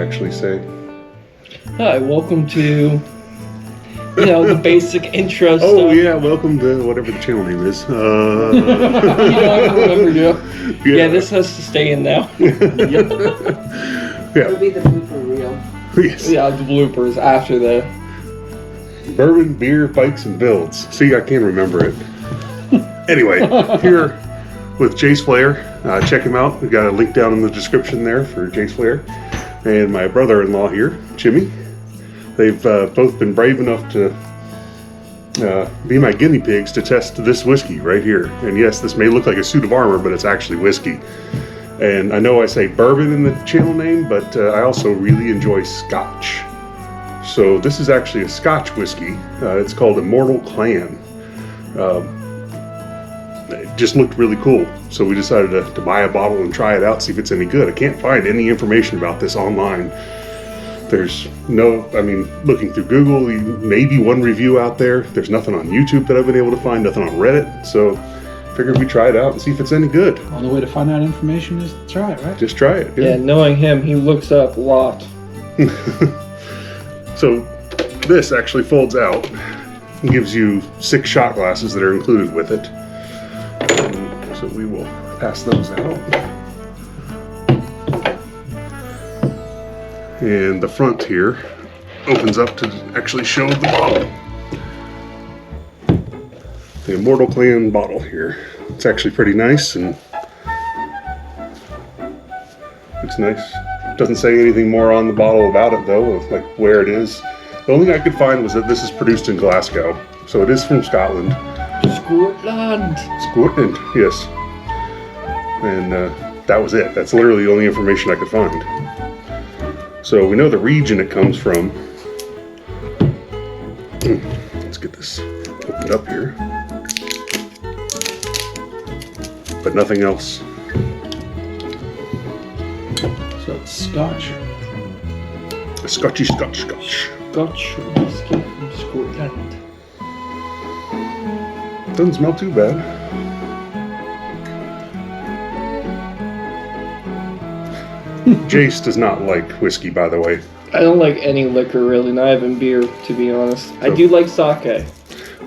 actually say? Hi, welcome to, the basic intro stuff. Oh, yeah, welcome to whatever the channel name is. You don't even remember, yeah, this has to stay in now. Yeah. It'll be the blooper reel. Yes. Yeah, the bloopers after the... Bourbon, beer, bikes, and builds. See, I can remember it. Anyway, here with Jace Flair. Check him out. We've got a link down in the description there for Jace Flair. And my brother-in-law here, Jimmy. They've both been brave enough to be my guinea pigs to test this whiskey right here. And yes, this may look like a suit of armor, but it's actually whiskey. And I know I say bourbon in the channel name, but I also really enjoy Scotch. So this is actually a Scotch whiskey. It's called Immortal Clan. It just looked really cool. So we decided to buy a bottle and try it out, see if it's any good. I can't find any information about this online. There's looking through Google, maybe one review out there. There's nothing on YouTube that I've been able to find, nothing on Reddit. So figured we try it out and see if it's any good. Well, the way to find out information is to try it, right? Just try it. Yeah, knowing him, he looks up a lot. So this actually folds out and gives you 6 shot glasses that are included with it. And so we will pass those out. And the front here opens up to actually show the bottle. The Immortal Clan bottle here. It's actually pretty nice and it's nice. Doesn't say anything more on the bottle about it though, of like where it is. The only thing I could find was that this is produced in Glasgow. So it is from Scotland. Scotland! Scotland, yes. And that was it. That's literally the only information I could find. So we know the region it comes from. Let's get this opened up here. But nothing else. So it's Scotch. A Scotch. Scotch whiskey from Scotland. Doesn't smell too bad. Jace does not like whiskey, by the way. I don't like any liquor really, not even beer, to be honest. I do like sake.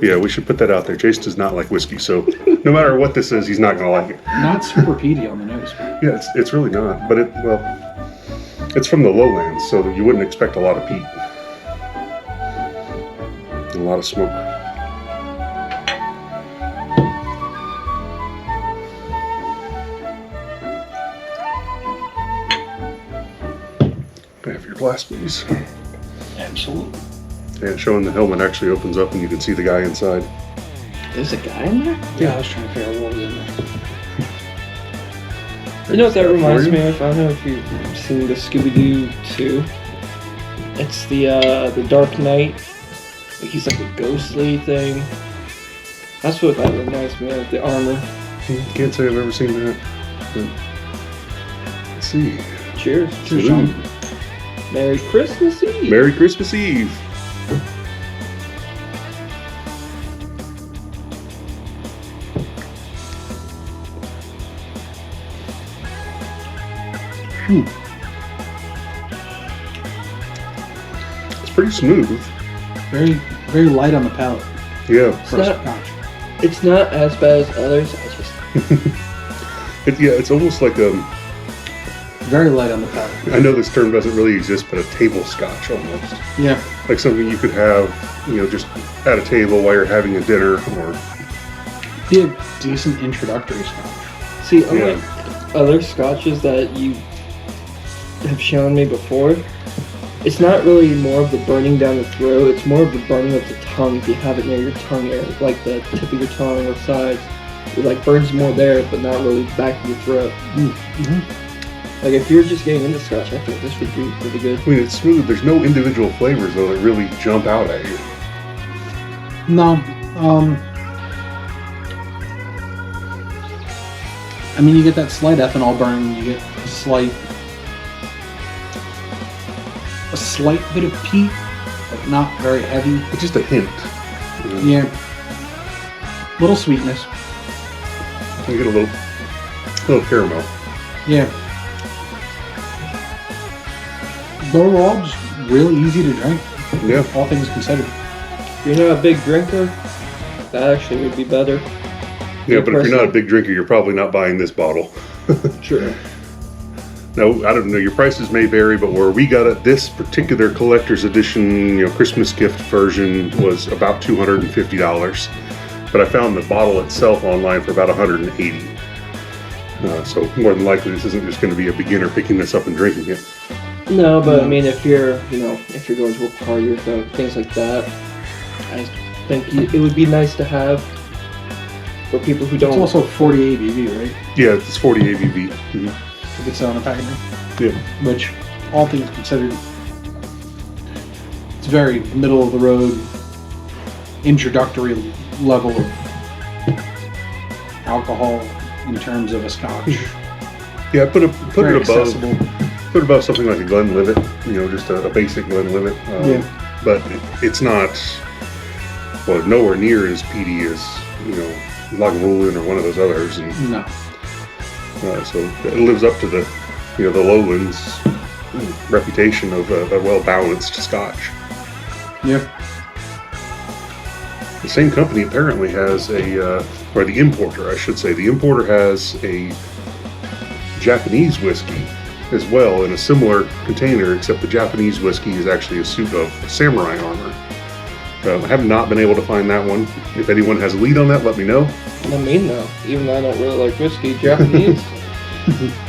Yeah, we should put that out there. Jace does not like whiskey, so no matter what this is, he's not going to like it. Not super peaty on the nose. Yeah, it's really not. But it's from the lowlands, so you wouldn't expect a lot of peat. A lot of smoke. Have your glass, please. Absolutely. And showing the helmet actually opens up and you can see the guy inside. There's a guy in there? Yeah, I was trying to figure out what was in there. You know what that reminds me of? I don't know if you've seen the Scooby-Doo 2. It's the Dark Knight. Like he's like a ghostly thing. That's what that reminds me of, the armor. Can't say I've ever seen that. But let's see. Cheers. Cheers, John. Merry Christmas Eve. Merry Christmas Eve. It's pretty smooth. Very, very light on the palate Yeah. for Scotch. It's not as bad as others. It's almost like Very light on the palate. I know this term doesn't really exist, but a table scotch almost. Yeah. Like something you could have, just at a table while you're having a dinner or... Be a decent introductory Scotch. See, unlike other scotches that you have shown me before, it's not really more of the burning down the throat, it's more of the burning of the tongue if you have it near your tongue area, like the tip of your tongue or sides. It like burns more there, but not really back of your throat. Mm-hmm. Like if you're just getting into scotch, I think this would be really good. I mean, it's smooth. There's no individual flavors, though, that really jump out at you. No. I mean, you get that slight ethanol burn, you get a slight bit of peat, but not very heavy. It's just a hint. Yeah. Little sweetness. You get a little caramel. Yeah. overall, just really easy to drink. Yeah. All things considered. If you're not a big drinker, that actually would be better. Yeah, but if you're not a big drinker, you're probably not buying this bottle. True. Now, I don't know, your prices may vary, but where we got it, this particular collector's edition, Christmas gift version was about $250. But I found the bottle itself online for about $180. So more than likely, this isn't just going to be a beginner picking this up and drinking it. No, but I mean, if you're going to a party or things like that, I think it would be nice to have for people who don't. It's also 40 ABV, right? Yeah, it's 40 ABV. Mm-hmm. If it's on a packaging. Yeah. Which, all things considered, it's very middle of the road, introductory level of alcohol in terms of a Scotch. Yeah, put it accessible. above something like a Glenlivet, just a basic Glenlivet. But it's not, well, nowhere near as peaty as, Lagavulin or one of those others. And, No. so it lives up to the lowlands reputation of a well-balanced Scotch. Yeah. The same company apparently has or the importer, I should say, the importer has a Japanese whiskey as well in a similar container, except the Japanese whiskey is actually a suit of samurai armor. I have not been able to find that one. If anyone has a lead on that, let me know. I mean, though, even though I don't really like whiskey, Japanese.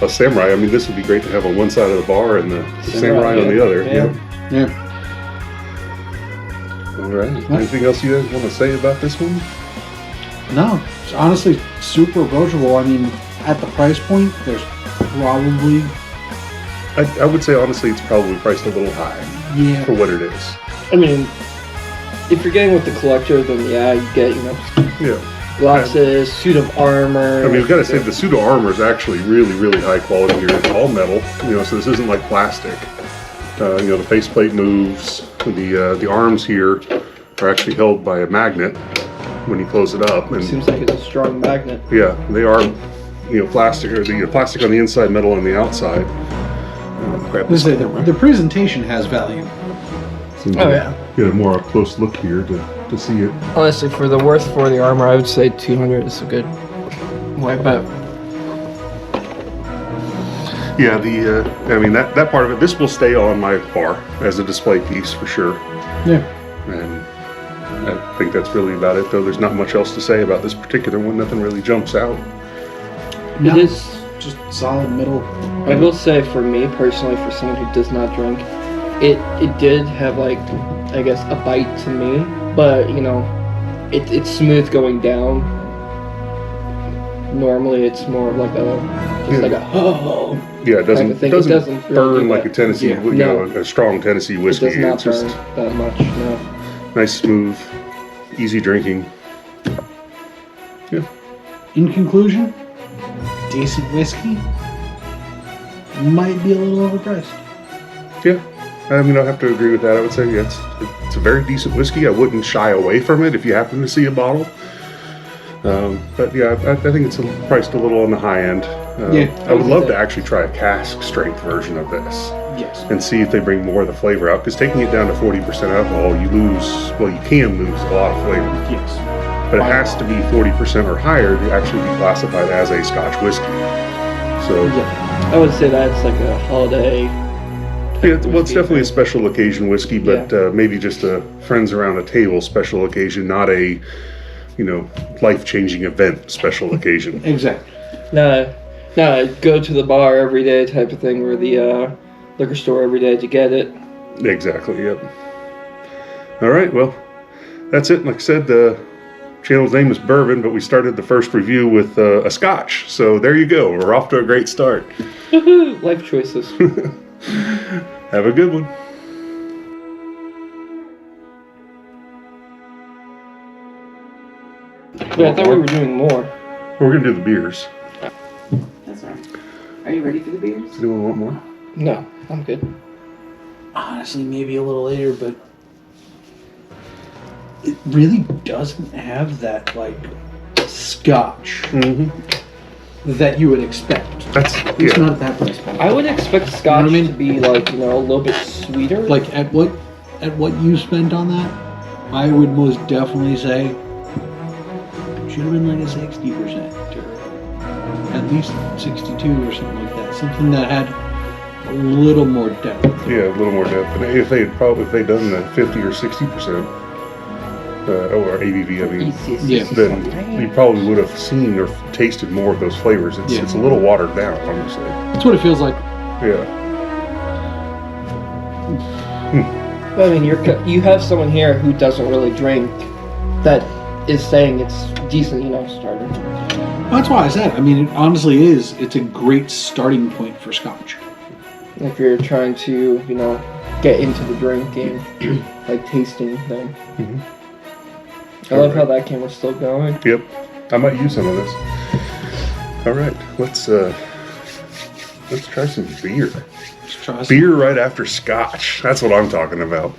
A samurai, this would be great to have on one side of the bar and the samurai on the other. Yeah. Yeah. All right. Anything else you guys want to say about this one? No. It's honestly super approachable. At the price point, there's probably... I would say, honestly, it's probably priced a little high for what it is. I mean, if you're getting with the collector, then yeah, you get, glasses, suit of armor. We've got to say the suit of armor is actually really, really high quality here. It's all metal, so this isn't like plastic. The faceplate moves. The arms here are actually held by a magnet when you close it up. And seems like it's a strong magnet. Yeah, they are, plastic, or the plastic on the inside, metal on the outside. The presentation has value. Get a more up close look here to see it. Honestly, for the worth for the armor, I would say 200 is a good wipe out. Yeah, that part of it, this will stay on my bar as a display piece for sure. Yeah. And I think that's really about it, though. There's not much else to say about this particular one. Nothing really jumps out. No, it is just solid middle. I will say, for me personally, for someone who does not drink, it did have a bite to me, but it's smooth going down. Normally, it's more of like a yeah, it doesn't doesn't burn really like a Tennessee, a strong Tennessee whiskey. It does not burn that much. No. Nice, smooth, easy drinking. Yeah. In conclusion, decent whiskey. Might be a little overpriced. Yeah. I have to agree with that. I would say, it's a very decent whiskey. I wouldn't shy away from it if you happen to see a bottle. But yeah, I think it's priced a little on the high end. I would love to actually try a cask strength version of this. Yes. And see if they bring more of the flavor out. Because taking it down to 40% alcohol, you can lose a lot of flavor. Yes. But it has to be 40% or higher to actually be classified as a Scotch whiskey. So yeah, I would say that's like a holiday. Yeah, it's definitely a special occasion whiskey, but maybe just a friends around a table special occasion, not a life-changing event special occasion. Exactly. No, go to the bar every day type of thing, or the liquor store every day to get it. Exactly. Yep. All right. Well, that's it. Like I said, the channel's name is Bourbon, but we started the first review with a Scotch. So there you go. We're off to a great start. Life choices. Have a good one. Yeah, I thought we were doing more. We're going to do the beers. That's right. Are you ready for the beers? Does anyone want more? No, I'm good. Honestly, maybe a little later, but it really doesn't have that, Scotch. Mm-hmm. that you would expect. That's At least yeah. not at that price point. I would expect Scotch I mean? to be like, you know, a little bit sweeter. Like at what you spent on that, I would most definitely say should have been like a 60% or at least 62 or something like that. Something that had a little more depth. Yeah, a little more depth. And if they'd done the 50 or 60%, or ABV, I mean, Yeah. then you probably would have seen or tasted more of those flavors. It's, Yeah. it's a little watered down, honestly. That's what it feels like. Yeah. But I mean, you have someone here who doesn't really drink that is saying it's decent, you know, starter. That's why I said. I mean, it honestly is. It's a great starting point for Scotch. If you're trying to, you know, get into the drinking, like tasting thing. Mhm. I love how that camera's still going. Yep. I might use some of this. All right. Let's try some beer. Let's try some. Beer right after Scotch. That's what I'm talking about.